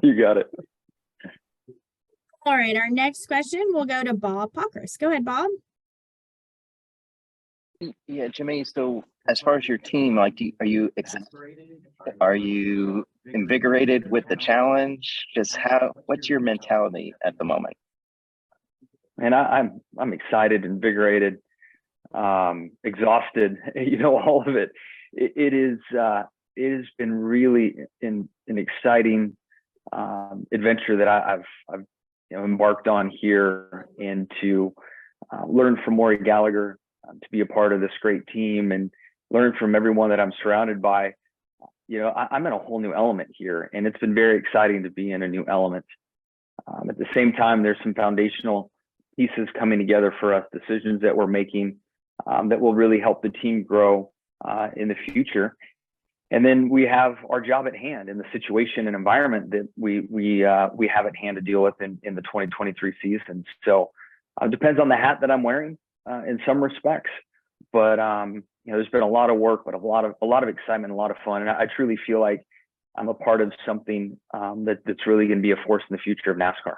You got it. All right, our next question will go to Bob Pockris. Go ahead, Bob. Yeah, Jimmie. So, as far as your team, like, are you invigorated with the challenge? What's your mentality at the moment? And I'm excited, invigorated, exhausted. All of it. It has been really an exciting adventure that I've embarked on here, and to learn from Maury Gallagher, to be a part of this great team, and learn from everyone that I'm surrounded by. I'm in a whole new element here, and it's been very exciting to be in a new element. At the same time, there's some foundational pieces coming together for us, decisions that we're making that will really help the team grow in the future. And then we have our job at hand in the situation and environment that we have at hand to deal with in the 2023 season. So it depends on the hat that I'm wearing in some respects, but there's been a lot of work, but a lot of excitement, a lot of fun, and I truly feel like I'm a part of something that's really going to be a force in the future of NASCAR.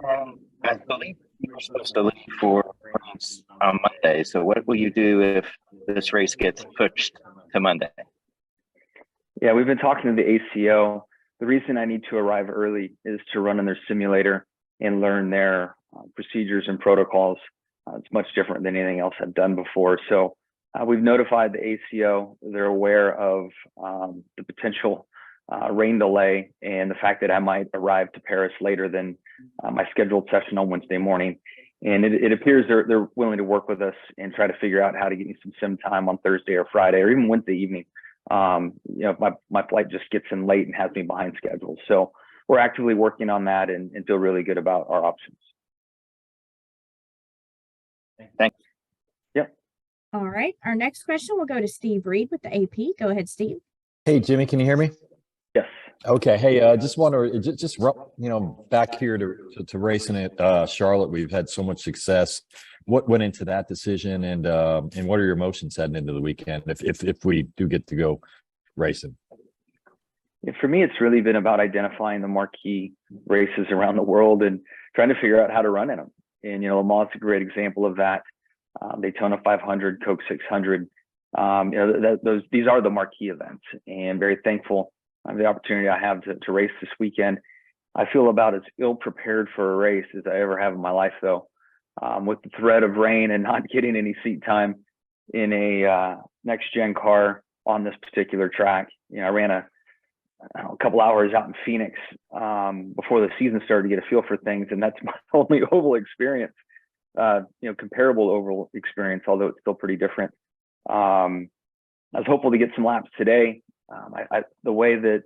I believe you're supposed to leave for France on Monday. So what will you do if this race gets pushed to Monday? Yeah, we've been talking to the ACO. The reason I need to arrive early is to run in their simulator and learn their procedures and protocols. It's much different than anything else I've done before. So we've notified the ACO. They're aware of the potential rain delay and the fact that I might arrive to Paris later than my scheduled session on Wednesday morning. And it appears they're willing to work with us and try to figure out how to get me some sim time on Thursday or Friday, or even Wednesday evening. My flight just gets in late and has me behind schedule. So we're actively working on that and feel really good about our options. Thanks. Yep. All right. Our next question will go to Steve Reed with the AP. Go ahead, Steve. Hey, Jimmie, can you hear me? Yes. Okay. Hey, just wonder, just back here to racing at Charlotte, we've had so much success. What went into that decision, and what are your emotions heading into the weekend if we do get to go racing? Yeah, for me, it's really been about identifying the marquee races around the world and trying to figure out how to run in them. And Le Mans is a great example of that. Daytona 500, Coke 600. These are the marquee events, and very thankful of the opportunity I have to race this weekend. I feel about as ill prepared for a race as I ever have in my life, though. With the threat of rain and not getting any seat time in a next gen car on this particular track. I ran a couple hours out in Phoenix before the season started to get a feel for things, and that's my only oval experience. Comparable oval experience, although it's still pretty different. I was hopeful to get some laps today. The way that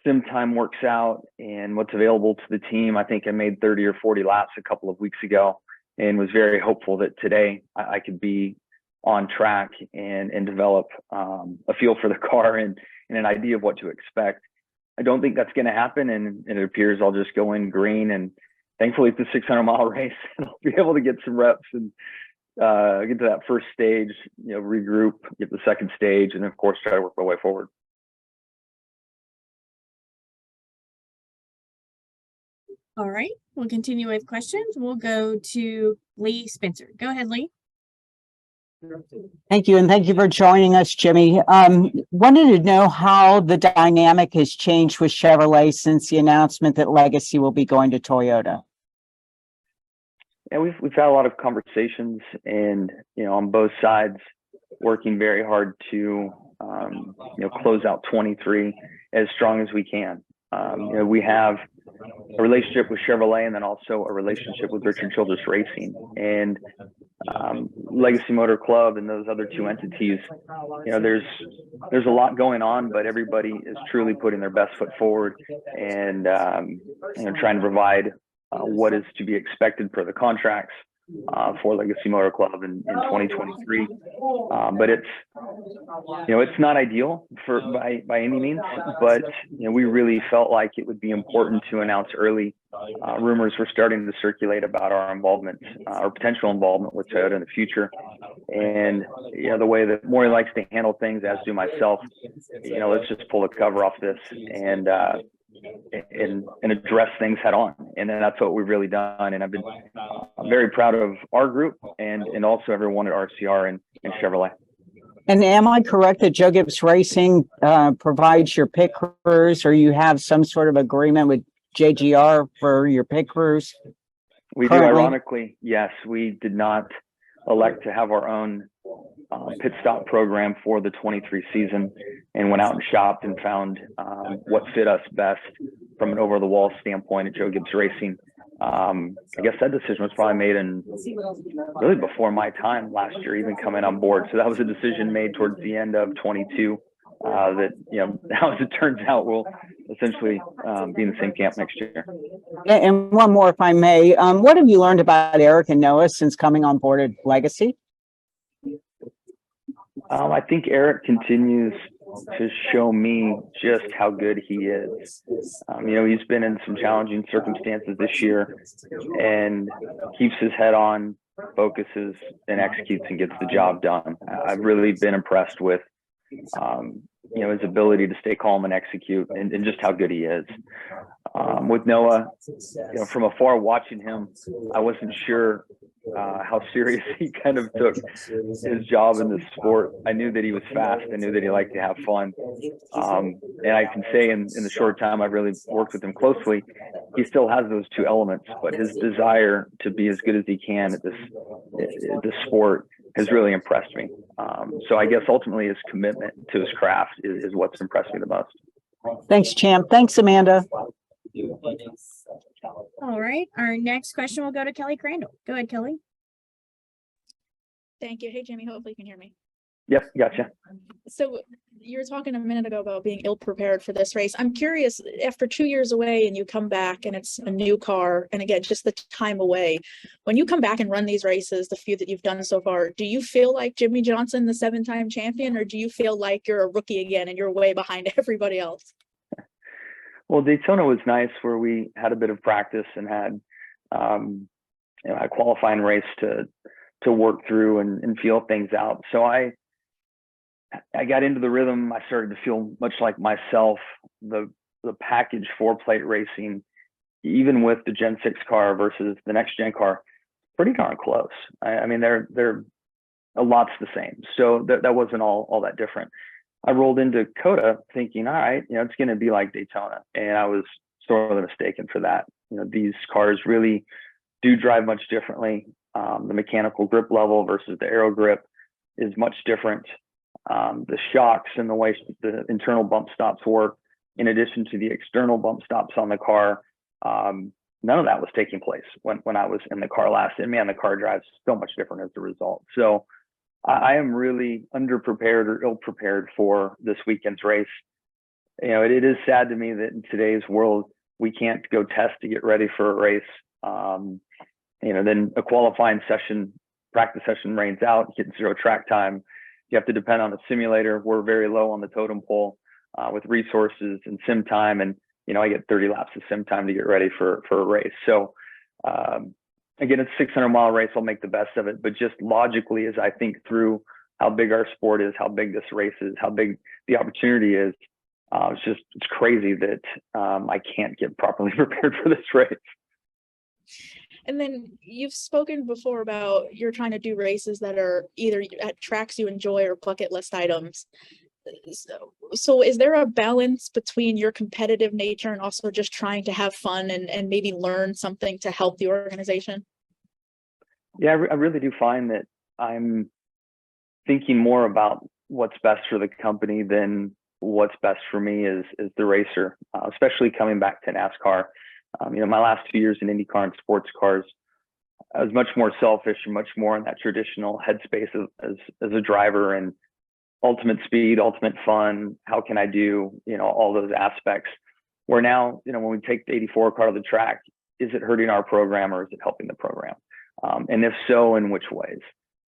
sim time works out and what's available to the team, I think I made 30 or 40 laps a couple of weeks ago, and was very hopeful that today I could be on track and develop a feel for the car and an idea of what to expect. I don't think that's going to happen, and it appears I'll just go in green, and thankfully it's a 600-mile race, and I'll be able to get some reps and get to that first stage, regroup, get the second stage, and of course try to work my way forward. All right, we'll continue with questions. We'll go to Lee Spencer. Go ahead, Lee. Thank you, and thank you for joining us, Jimmie. Wanted to know how the dynamic has changed with Chevrolet since the announcement that Legacy will be going to Toyota. Yeah, we've had a lot of conversations, and on both sides, working very hard to close out 23 as strong as we can. We have a relationship with Chevrolet, and then also a relationship with Richard Childress Racing, and Legacy Motor Club and those other two entities. There's a lot going on, but everybody is truly putting their best foot forward and trying to provide what is to be expected for the contracts for Legacy Motor Club in 2023. But it's not ideal by any means, but we really felt like it would be important to announce early. Rumors were starting to circulate about our involvement, our potential involvement with Toyota in the future. And, the way that Maury likes to handle things, as do myself, let's just pull the cover off this and address things head on. And then that's what we've really done. And I'm very proud of our group and also everyone at RCR and Chevrolet. And am I correct that Joe Gibbs Racing provides your pit crews, or you have some sort of agreement with JGR for your pit crews? We do, ironically, yes. We did not elect to have our own pit stop program for the 23 season, and went out and shopped and found what fit us best from an over-the-wall standpoint at Joe Gibbs Racing. I guess that decision was probably made really before my time last year, even coming on board. So that was a decision made towards the end of 22 that, now as it turns out, we'll essentially be in the same camp next year. And one more, if I may. What have you learned about Eric and Noah since coming on board at Legacy? I think Eric continues to show me just how good he is. He's been in some challenging circumstances this year and keeps his head on, focuses and executes and gets the job done. I've really been impressed with, his ability to stay calm and execute and just how good he is. With Noah, from afar watching him, I wasn't sure how serious he kind of took his job in this sport. I knew that he was fast. I knew that he liked to have fun. And I can say in the short time I've really worked with him closely, he still has those two elements, but his desire to be as good as he can at this sport has really impressed me. So I guess ultimately his commitment to his craft is what's impressed me the most. Thanks, Champ. Thanks, Amanda. All right. Our next question will go to Kelly Crandall. Go ahead, Kelly. Thank you. Hey, Jimmie, hopefully you can hear me. Yep, gotcha. So you were talking a minute ago about being ill-prepared for this race. I'm curious, after 2 years away and you come back and it's a new car, and again, just the time away, when you come back and run these races, the few that you've done so far, do you feel like Jimmie Johnson, the 7-time champion, or do you feel like you're a rookie again and you're way behind everybody else? Well, Daytona was nice, where we had a bit of practice and had a qualifying race to work through and feel things out. So I got into the rhythm. I started to feel much like myself. The package 4-plate racing, even with the Gen 6 car versus the next gen car, pretty darn close. I mean, they're a lot's the same. So that wasn't all that different. I rolled into COTA thinking, all right, it's going to be like Daytona. And I was sorely mistaken for that. These cars really do drive much differently. The mechanical grip level versus the aero grip is much different. The shocks and the way the internal bump stops work, in addition to the external bump stops on the car, none of that was taking place when I was in the car last. And man, the car drives so much different as a result. So I am really underprepared or ill-prepared for this weekend's race. It is sad to me that in today's world, we can't go test to get ready for a race. Then a qualifying session, practice session rains out, get 0 track time. You have to depend on a simulator. We're very low on the totem pole with resources and sim time. And, I get 30 laps of sim time to get ready for a race. So, again, it's a 600-mile race. I'll make the best of it. But just logically, as I think through how big our sport is, how big this race is, how big the opportunity is, it's crazy that I can't get properly prepared for this race. And then you've spoken before about you're trying to do races that are either at tracks you enjoy or bucket list items. So is there a balance between your competitive nature and also just trying to have fun and maybe learn something to help the organization? Yeah, I really do find that I'm thinking more about what's best for the company than what's best for me as the racer, especially coming back to NASCAR. My last 2 years in IndyCar and sports cars, I was much more selfish and much more in that traditional headspace as a driver and ultimate speed, ultimate fun. How can I do, all those aspects? Where now, when we take the 84 car to the track, is it hurting our program or is it helping the program? And if so, in which ways?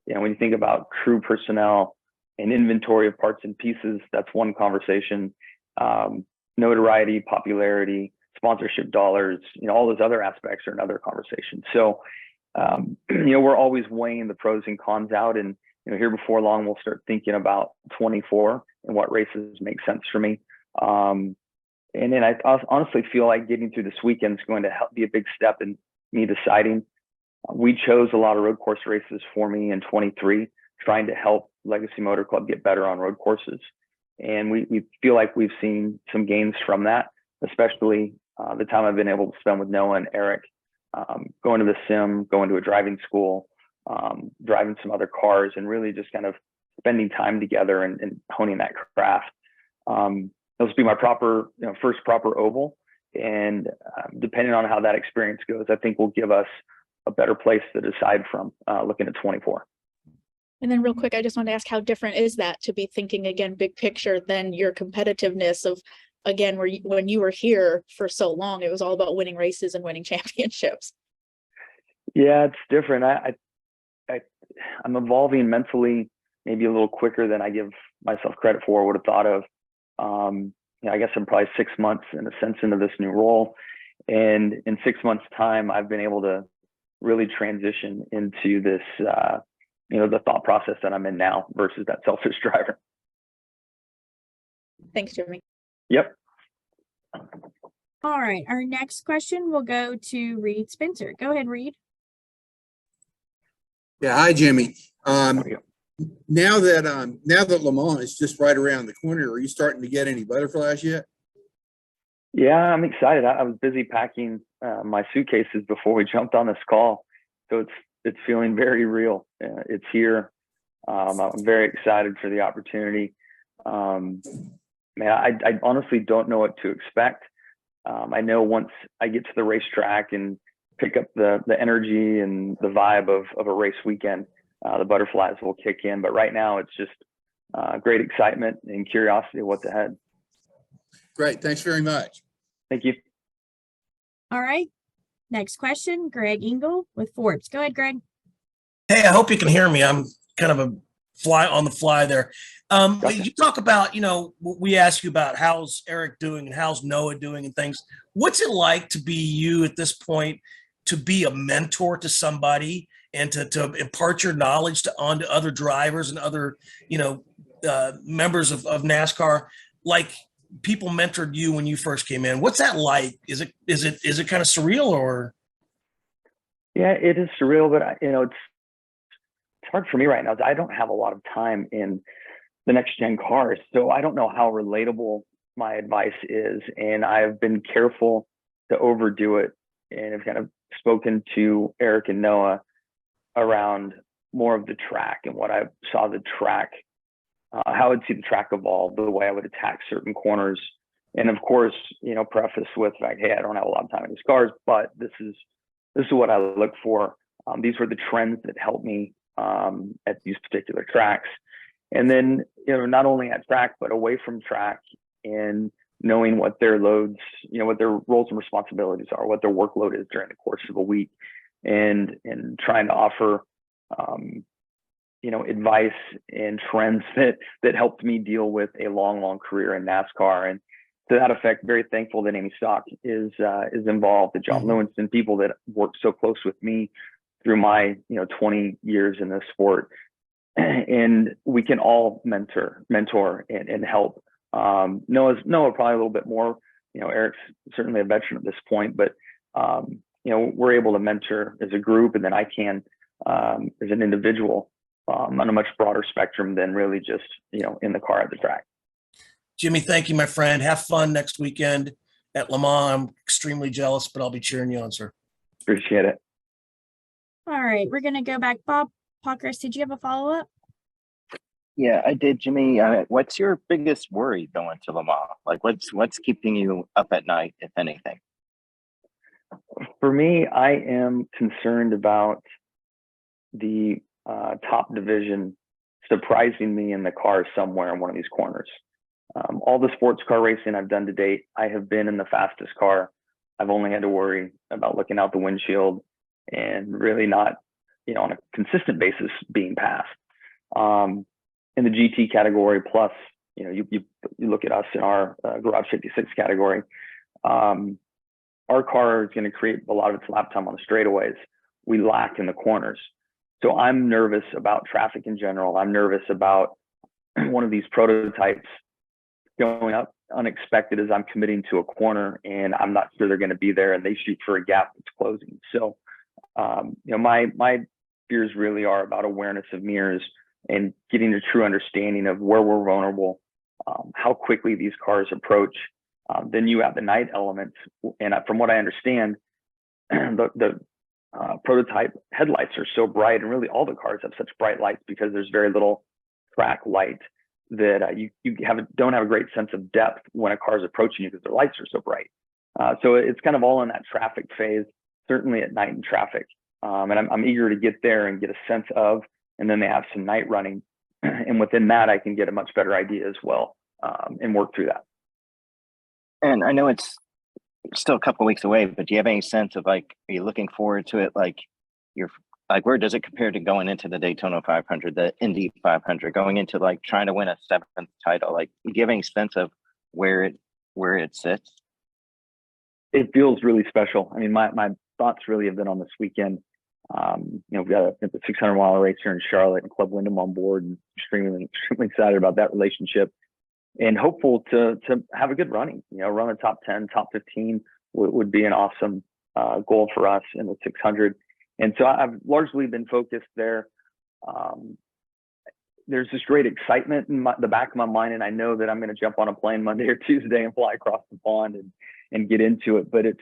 When you think about crew personnel and inventory of parts and pieces, that's one conversation. Notoriety, popularity, sponsorship dollars, all those other aspects are another conversation. So, we're always weighing the pros and cons out. And here before long, we'll start thinking about 24 and what races make sense for me. And then I honestly feel like getting through this weekend is going to help be a big step in me deciding. We chose a lot of road course races for me in 23, trying to help Legacy Motor Club get better on road courses. And we feel like we've seen some gains from that, especially the time I've been able to spend with Noah and Eric, going to the sim, going to a driving school, driving some other cars, and really just kind of spending time together and honing that craft. This will be my first proper oval. And depending on how that experience goes, I think will give us a better place to decide from looking at 24. And then real quick, I just want to ask, how different is that to be thinking again, big picture, than your competitiveness of, again, when you were here for so long, it was all about winning races and winning championships. Yeah, it's different. I'm evolving mentally, maybe a little quicker than I give myself credit for or would have thought of. I guess I'm probably 6 months in a sense into this new role. And in 6 months time, I've been able to really transition into this, the thought process that I'm in now versus that selfish driver. Thanks, Jimmie. Yep. All right, our next question will go to Reed Spencer. Go ahead, Reed. Yeah, hi, Jimmie. There we go. Now that Le Mans is just right around the corner, are you starting to get any butterflies yet? Yeah, I'm excited. I was busy packing my suitcases before we jumped on this call, so it's feeling very real. It's here. I'm very excited for the opportunity. I honestly don't know what to expect. I know once I get to the racetrack and pick up the energy and the vibe of a race weekend, the butterflies will kick in. But right now, it's just great excitement and curiosity of what's ahead. Great. Thanks very much. Thank you. All right, next question, Greg Engel with Forbes. Go ahead, Greg. Hey, I hope you can hear me. I'm kind of a fly on the fly there. Gotcha. You talk about, we ask you about how's Eric doing and how's Noah doing and things. What's it like to be you at this point, to be a mentor to somebody and to impart your knowledge onto other drivers and other, members of NASCAR? Like, people mentored you when you first came in. What's that like? Is it kind of surreal, or? Yeah, it is surreal, but it's hard for me right now. I don't have a lot of time in the next gen cars, so I don't know how relatable my advice is, and I've been careful to overdo it, and I've kind of spoken to Eric and Noah around more of the track and what I saw the track, how I'd see the track evolve, the way I would attack certain corners, and of course, preface with like, hey, I don't have a lot of time in these cars, but this is what I look for. These were the trends that helped me at these particular tracks. And then, not only at track, but away from track, and knowing what their loads, what their roles and responsibilities are, what their workload is during the course of a week, and trying to offer, advice and trends that helped me deal with a long career in NASCAR. And to that effect, very thankful that Amy Stock is involved, that John Lewinson, people that worked so close with me through my 20 years in this sport, and we can all mentor and help. Noah probably a little bit more. Eric's certainly a veteran at this point, but we're able to mentor as a group, and then I can as an individual on a much broader spectrum than really just in the car at the track. Jimmie, thank you, my friend. Have fun next weekend at Le Mans. I'm extremely jealous, but I'll be cheering you on, sir. Appreciate it. All right, we're going to go back. Bob Pockris, did you have a follow-up? Yeah, I did, Jimmie. What's your biggest worry going to Le Mans? Like, what's keeping you up at night, if anything? For me, I am concerned about the top division surprising me in the car somewhere in one of these corners. All the sports car racing I've done to date, I have been in the fastest car. I've only had to worry about looking out the windshield and really not, on a consistent basis being passed. In the GT category, plus, you look at us in our Garage 56 category, our car is going to create a lot of its lap time on the straightaways. We lack in the corners. So I'm nervous about traffic in general. I'm nervous about one of these prototypes going up unexpected as I'm committing to a corner and I'm not sure they're going to be there and they shoot for a gap that's closing. So, my fears really are about awareness of mirrors and getting a true understanding of where we're vulnerable, how quickly these cars approach. Then you have the night elements. And from what I understand, the prototype headlights are so bright, and really all the cars have such bright lights because there's very little track light that you don't have a great sense of depth when a car is approaching you because their lights are so bright. So it's kind of all in that traffic phase, certainly at night in traffic. And I'm eager to get there and get a sense of, and then they have some night running. And within that, I can get a much better idea as well, and work through that. And I know it's still a couple of weeks away, but do you have any sense of like, are you looking forward to it? Like where does it compare to going into the Daytona 500, the Indy 500, going into like trying to win a 7th title? Like, do you have any sense of where it sits? It feels really special. I mean, my thoughts really have been on this weekend. We've got a 600-mile race here in Charlotte and Club Wyndham on board, and extremely excited about that relationship and hopeful to have a good running. Run a top 10, top 15 would be an awesome goal for us in the 600. And so I've largely been focused there. There's this great excitement in the back of my mind, and I know that I'm going to jump on a plane Monday or Tuesday and fly across the pond and get into it. But it's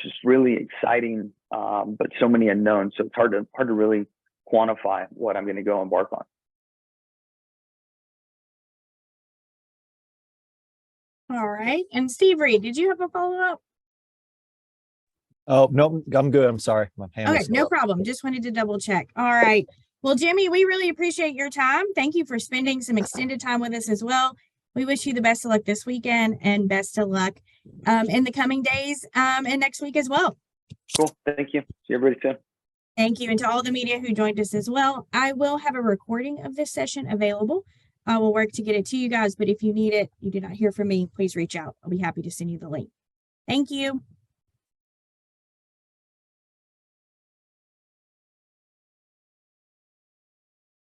just really exciting, but so many unknowns. So it's hard to really quantify what I'm going to go embark on. All right. And Steve Reed, did you have a follow-up? Oh, no, I'm good. I'm sorry. My hand Okay, was no up. problem. Just wanted to double check. All right. Well, Jimmie, we really appreciate your time. Thank you for spending some extended time with us as well. We wish you the best of luck this weekend and best of luck in the coming days and next week as well. Cool. Thank you. See everybody soon. Thank you. And to all the media who joined us as well, I will have a recording of this session available. I will work to get it to you guys, but if you need it, you do not hear from me, please reach out. I'll be happy to send you the link. Thank you.